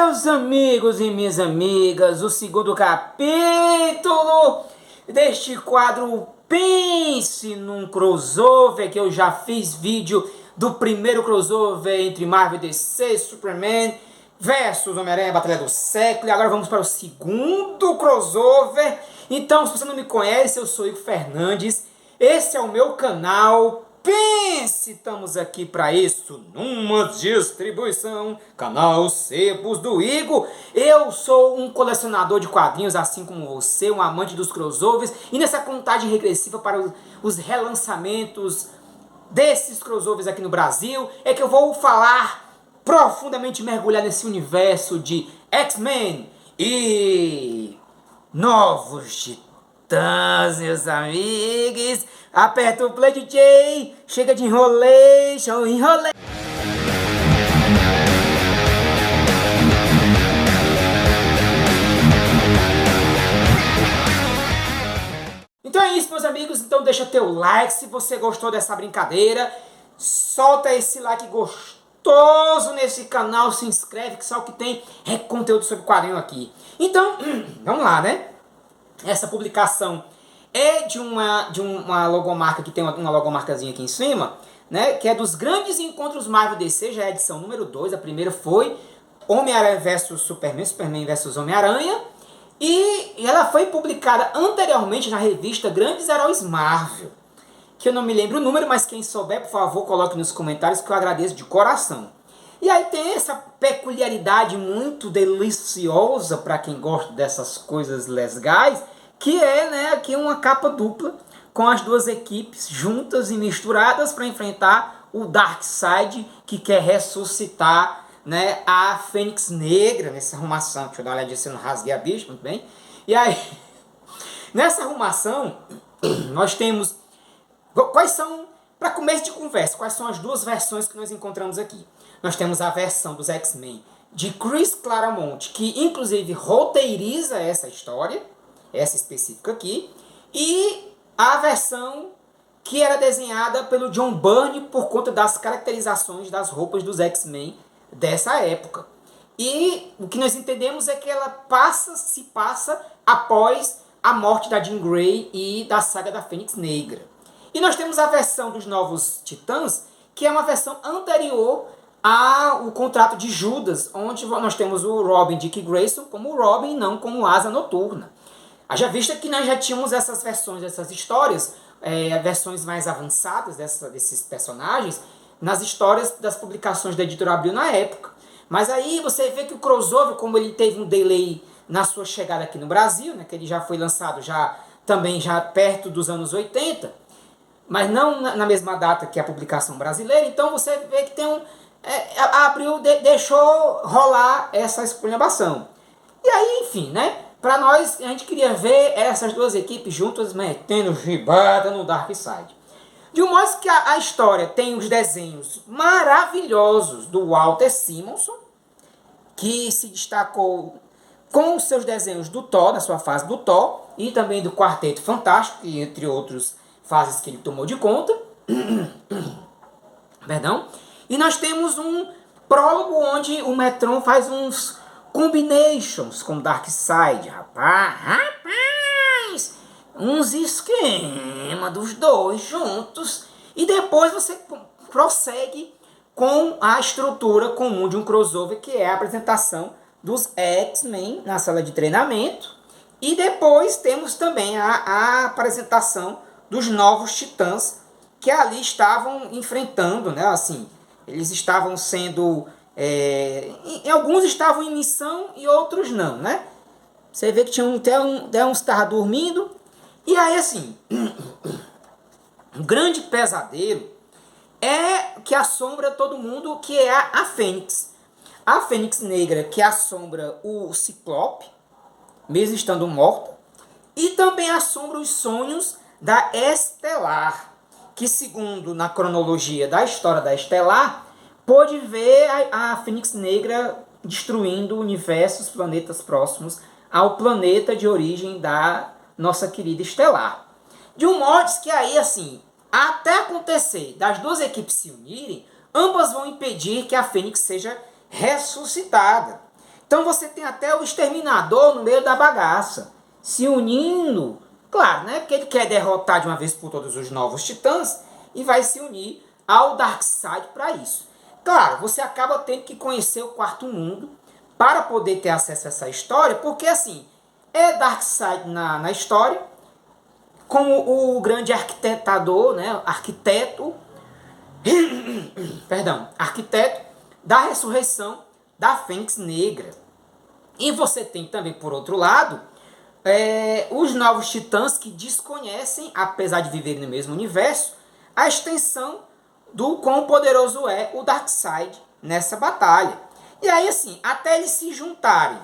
Meus amigos e minhas amigas, o segundo capítulo deste quadro Pense num Crossover, que eu já fiz vídeo do primeiro crossover entre Marvel e DC, Superman versus Homem-Aranha, Batalha do Século, e agora vamos para o segundo crossover. Então, se você não me conhece, eu sou Igor Fernandes, esse é o meu canal Pense, estamos aqui para isso, numa distribuição, canal Sebos do Igor. Eu sou um colecionador de quadrinhos, assim como você, um amante dos crossovers, e nessa contagem regressiva para os relançamentos desses crossovers aqui no Brasil, é que eu vou falar, profundamente mergulhar nesse universo de X-Men e Novos Titãs, meus amigos. Aperta o play, DJ. Chega de enrolation, enrolei. Então é isso, meus amigos. Então deixa teu like se você gostou dessa brincadeira. Solta esse like gostoso nesse canal. Se inscreve que só o que tem é conteúdo sobre quadrinho aqui. Então, vamos lá, né? Essa publicação é de uma logomarca, que tem uma logomarcazinha aqui em cima, né, que é dos grandes encontros Marvel DC, já é a edição número 2, a primeira foi Homem-Aranha vs Superman, Superman vs Homem-Aranha, e ela foi publicada anteriormente na revista Grandes Heróis Marvel, que eu não me lembro o número, mas quem souber, por favor, coloque nos comentários que eu agradeço de coração. E aí tem essa peculiaridade muito deliciosa para quem gosta dessas coisas legais, que é, né, aqui uma capa dupla com as duas equipes juntas e misturadas para enfrentar o Darkseid, que quer ressuscitar, né, a Fênix Negra nessa arrumação. Deixa eu dar uma olhadinha se eu não rasguei a bicha, muito bem. E aí, nessa arrumação, nós temos... Quais são, para começo de conversa, quais são as duas versões que nós encontramos aqui? Nós temos a versão dos X-Men de Chris Claremont, que inclusive roteiriza essa história, essa específica aqui, e a versão que era desenhada pelo John Byrne por conta das caracterizações das roupas dos X-Men dessa época. E o que nós entendemos é que ela se passa após a morte da Jean Grey e da saga da Fênix Negra. E nós temos a versão dos Novos Titãs, que é uma versão anterior ao contrato de Judas, onde nós temos o Robin Dick Grayson como Robin, não como Asa Noturna. Haja vista que nós já tínhamos essas versões, dessas histórias, versões mais avançadas desses personagens, nas histórias das publicações da Editora Abril na época. Mas aí você vê que o crossover, como ele teve um delay na sua chegada aqui no Brasil, né, que ele já foi lançado também já perto dos anos 80, mas não na mesma data que a publicação brasileira, então você vê que tem a Abril deixou rolar essa esculhambação. E aí, enfim, né? Para nós, a gente queria ver essas duas equipes juntas metendo gibada no Darkseid. De um modo que a história tem os desenhos maravilhosos do Walter Simonson, que se destacou com os seus desenhos do Thor, na sua fase do Thor, e também do Quarteto Fantástico, entre outras fases que ele tomou de conta. Perdão. E nós temos um prólogo onde o Metron faz uns combinations com Darkseid, rapaz, uns esquema dos dois juntos, e depois você prossegue com a estrutura comum de um crossover, que é a apresentação dos X-Men na sala de treinamento, e depois temos também a apresentação dos Novos Titãs, que ali estavam enfrentando, né, assim, eles estavam sendo... alguns estavam em missão e outros não, né? Você vê que tinha até uns que estavam dormindo. E aí, assim, um grande pesadelo é que assombra todo mundo, que é a Fênix. A Fênix Negra, que assombra o Ciclope, mesmo estando morta. E também assombra os sonhos da Estelar, que, segundo na cronologia da história da Estelar, pôde ver a Fênix Negra destruindo universos, planetas próximos ao planeta de origem da nossa querida Estelar. De um modo que aí, assim, até acontecer das duas equipes se unirem, ambas vão impedir que a Fênix seja ressuscitada. Então você tem até o Exterminador no meio da bagaça, se unindo, claro, né? Porque ele quer derrotar de uma vez por todas os novos titãs e vai se unir ao Darkseid para isso. Claro, você acaba tendo que conhecer o Quarto Mundo para poder ter acesso a essa história, porque assim, é Darkseid na história, como o grande arquitetador, né? Arquiteto da ressurreição da Fênix Negra. E você tem também, por outro lado, os novos titãs que desconhecem, apesar de viverem no mesmo universo, a extensão do quão poderoso é o Darkseid nessa batalha. E aí, assim, até eles se juntarem,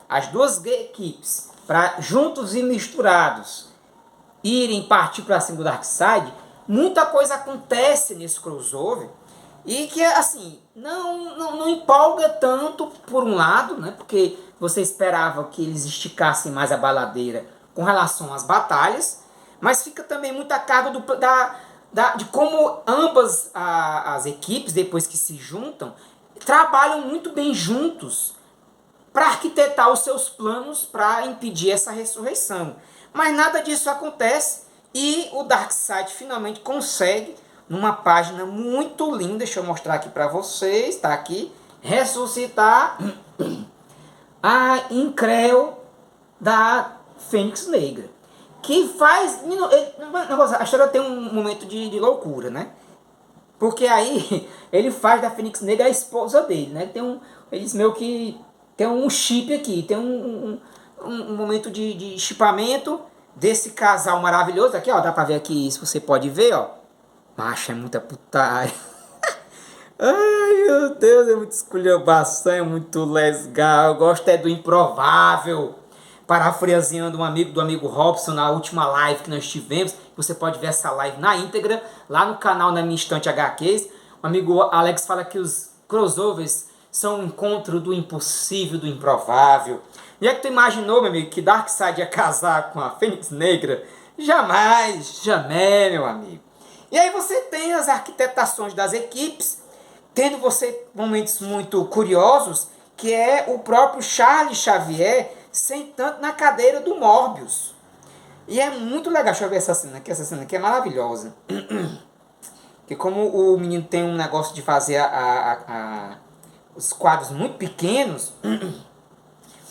as duas equipes, para juntos e misturados irem partir para cima do Darkseid, muita coisa acontece nesse crossover e que, assim, não empolga tanto por um lado, né? Porque você esperava que eles esticassem mais a baladeira com relação às batalhas, mas fica também muita carga de como ambas as equipes, depois que se juntam, trabalham muito bem juntos para arquitetar os seus planos para impedir essa ressurreição. Mas nada disso acontece e o Darkseid finalmente consegue, numa página muito linda, deixa eu mostrar aqui para vocês, está aqui, ressuscitar a Increu da Fênix Negra. Que faz... A história tem um momento de loucura, né? Porque aí ele faz da Fênix Negra a esposa dele, né? Eles meio que tem um chip aqui, tem um momento de chipamento desse casal maravilhoso. Aqui, ó, dá pra ver aqui, se você pode ver, ó. Macho, é muita putaria. Ai, meu Deus, é muito esculhambação, é muito legal. Eu gosto do improvável. Parafraseando do amigo Robson na última live que nós tivemos. Você pode ver essa live na íntegra, lá no canal Na Minha Estante HQs. O amigo Alex fala que os crossovers são um encontro do impossível, do improvável. E é que tu imaginou, meu amigo, que Darkseid ia casar com a Fênix Negra? Jamais, jamais, meu amigo. E aí você tem as arquitetações das equipes, tendo você momentos muito curiosos, que é o próprio Charles Xavier sentando na cadeira do Morbius. E é muito legal. Deixa eu ver essa cena aqui é maravilhosa. Que como o menino tem um negócio de fazer os quadros muito pequenos,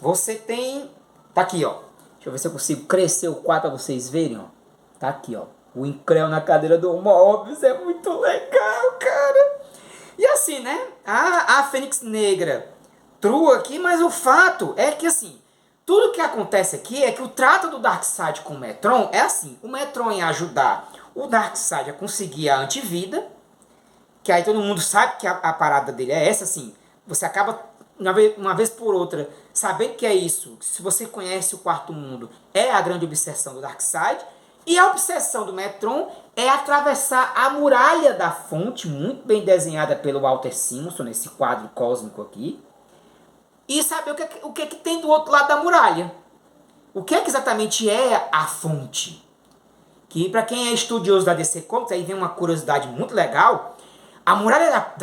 você tem... Tá aqui, ó. Deixa eu ver se eu consigo crescer o quadro para vocês verem, ó. Tá aqui, ó. O Increu na cadeira do Morbius é muito legal, cara. E assim, né? A Fênix Negra trua aqui, mas o fato é que, assim, tudo que acontece aqui é que o trato do Darkseid com o Metron é assim. O Metron ia ajudar o Darkseid a conseguir a antivida, que aí todo mundo sabe que a parada dele é essa, assim. Você acaba, uma vez por outra, sabendo que é isso. Se você conhece o Quarto Mundo, é a grande obsessão do Darkseid. E a obsessão do Metron é atravessar a muralha da fonte, muito bem desenhada pelo Walter Simonson, nesse quadro cósmico aqui, e saber o que tem do outro lado da muralha. O que exatamente é a fonte? Que para quem é estudioso da DC Comics, aí vem uma curiosidade muito legal. A muralha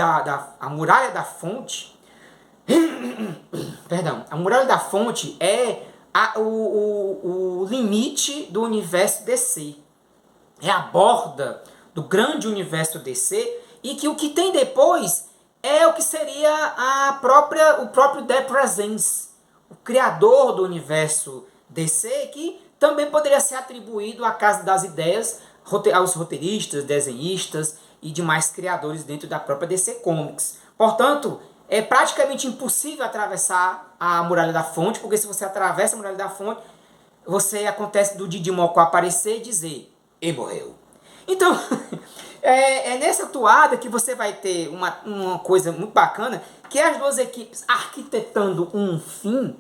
a muralha da fonte... Perdão. A muralha da fonte é o limite do universo DC. É a borda do grande universo DC, e que o que tem depois é o que seria o próprio The Presence, o criador do universo DC, que também poderia ser atribuído à Casa das Ideias, aos roteiristas, desenhistas e demais criadores dentro da própria DC Comics. Portanto, é praticamente impossível atravessar a Muralha da Fonte, porque se você atravessa a Muralha da Fonte, acontece do Didi Mocó aparecer e dizer, e morreu. Então, é nessa toada que você vai ter uma coisa muito bacana, que é as duas equipes arquitetando um fim,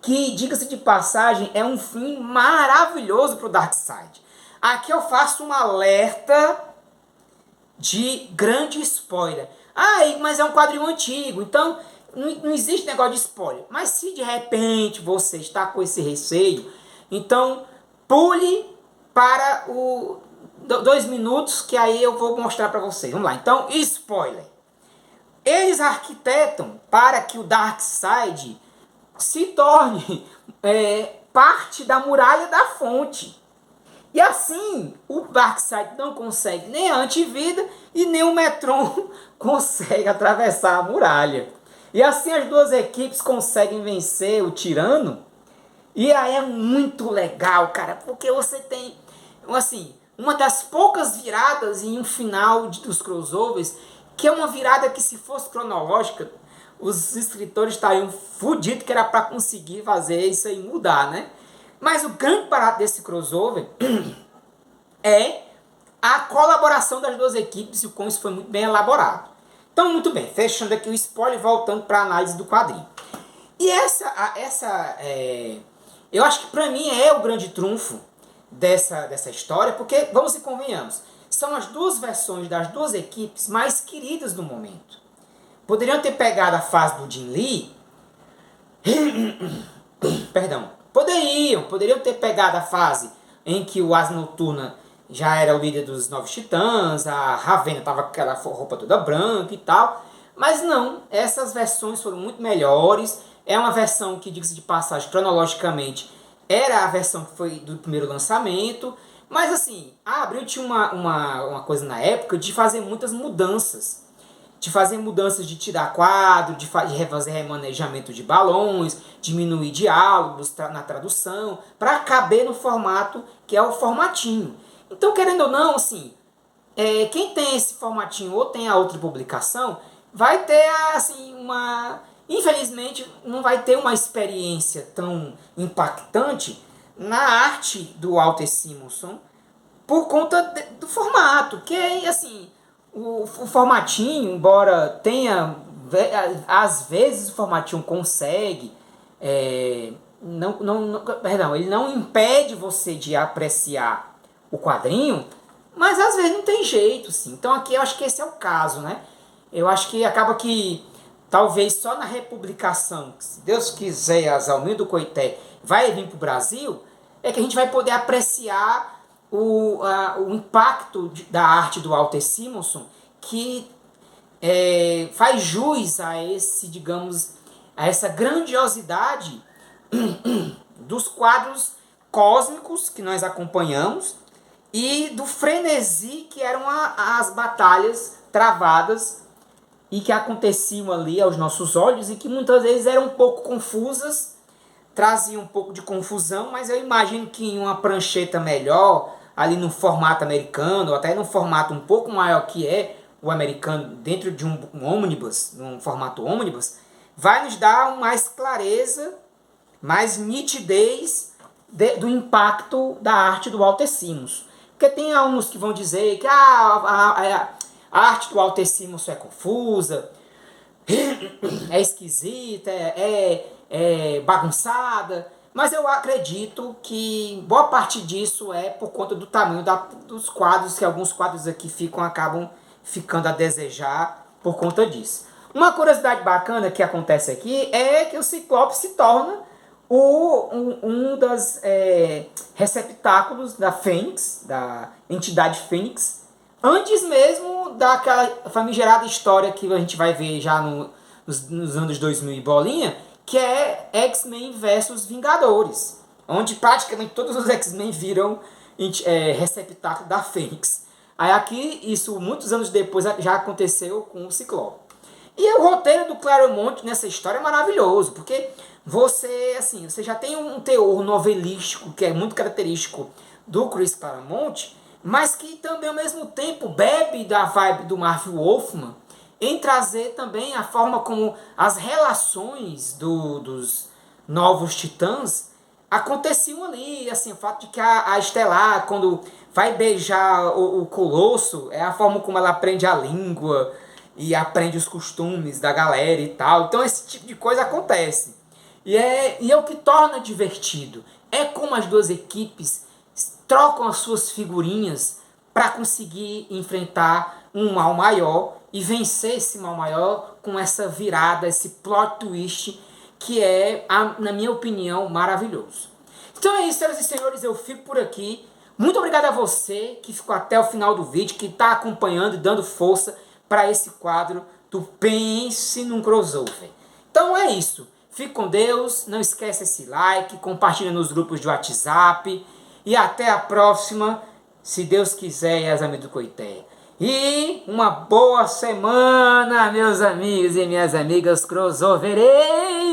que, diga-se de passagem, é um fim maravilhoso para o Darkseid. Aqui eu faço um alerta de grande spoiler. Mas é um quadrinho antigo, então não existe negócio de spoiler. Mas se de repente você está com esse receio, então pule para 2 minutos, que aí eu vou mostrar para vocês. Vamos lá, então, spoiler. Eles arquitetam para que o Darkseid se torne parte da muralha da fonte. E assim, o Darkseid não consegue nem a antivida e nem o Metron consegue atravessar a muralha. E assim as duas equipes conseguem vencer o Tirano. E aí é muito legal, cara, porque você tem, assim, uma das poucas viradas em um final dos crossovers, que é uma virada que, se fosse cronológica, os escritores estariam fodidos, que era para conseguir fazer isso aí mudar, né? Mas o grande barato desse crossover é a colaboração das duas equipes e o como isso foi muito bem elaborado. Então, muito bem, fechando aqui o spoiler e voltando para a análise do quadrinho. E eu acho que para mim é o grande trunfo dessa história, porque, vamos e convenhamos, são as duas versões das duas equipes mais queridas do momento. Poderiam ter pegado a fase do Jim Lee, perdão, poderiam ter pegado a fase em que o Asa Noturna já era o líder dos Novos Titãs, a Ravena estava com aquela roupa toda branca e tal, mas não, essas versões foram muito melhores. É uma versão que, diga-se de passagem, cronologicamente, era a versão que foi do primeiro lançamento, mas assim, a Abril tinha uma coisa na época de fazer muitas mudanças. De fazer mudanças, de tirar quadro, de fazer remanejamento de balões, diminuir diálogos na tradução, para caber no formato que é o formatinho. Então, querendo ou não, assim, quem tem esse formatinho ou tem a outra publicação, vai ter, assim, infelizmente, não vai ter uma experiência tão impactante na arte do Walter Simonson por conta do formato, que é, assim, o formatinho, embora tenha, às vezes o formatinho consegue, perdão, ele não impede você de apreciar o quadrinho, mas às vezes não tem jeito, sim. Então aqui eu acho que esse é o caso, né? Eu acho que acaba que talvez só na republicação, se Deus quiser, as Almir do Coité vai vir para o Brasil, é que a gente vai poder apreciar o impacto da arte do Walter Simonson, que faz jus a esse, digamos, a essa grandiosidade dos quadros cósmicos que nós acompanhamos e do frenesi que eram as batalhas travadas e que aconteciam ali aos nossos olhos e que muitas vezes eram um pouco confusas, traziam um pouco de confusão, mas eu imagino que em uma prancheta melhor, ali no formato americano, ou até num formato um pouco maior que é o americano, dentro de um ônibus, num formato ônibus, vai nos dar mais clareza, mais nitidez do impacto da arte do Walter Simonson. Porque tem alguns que vão dizer que a arte do Walter Simonson é confusa, é esquisita, é bagunçada, mas eu acredito que boa parte disso é por conta do tamanho dos quadros, que alguns quadros aqui acabam ficando a desejar por conta disso. Uma curiosidade bacana que acontece aqui é que o Ciclope se torna um dos receptáculos da Fênix, da entidade Fênix, antes mesmo daquela famigerada história que a gente vai ver já nos anos 2000 e bolinha, que é X-Men versus Vingadores, onde praticamente todos os X-Men viram receptáculo da Fênix. Aí aqui, isso muitos anos depois, já aconteceu com o Ciclope. E o roteiro do Claremont nessa história é maravilhoso, porque você já tem um teor novelístico que é muito característico do Chris Claremont, mas que também ao mesmo tempo bebe da vibe do Marv Wolfman em trazer também a forma como as relações dos novos titãs aconteciam ali, assim, o fato de que a Estelar, quando vai beijar o Colosso, é a forma como ela aprende a língua e aprende os costumes da galera e tal. Então esse tipo de coisa acontece. E é o que torna divertido. É como as duas equipes trocam as suas figurinhas para conseguir enfrentar um mal maior e vencer esse mal maior com essa virada, esse plot twist que é, na minha opinião, maravilhoso. Então é isso, senhoras e senhores, eu fico por aqui. Muito obrigado a você que ficou até o final do vídeo, que está acompanhando e dando força para esse quadro do Pense num Crossover. Então é isso. Fique com Deus, não esqueça esse like, compartilha nos grupos de WhatsApp e até a próxima, se Deus quiser, Yasami do Coité. E uma boa semana, meus amigos e minhas amigas crossoverei!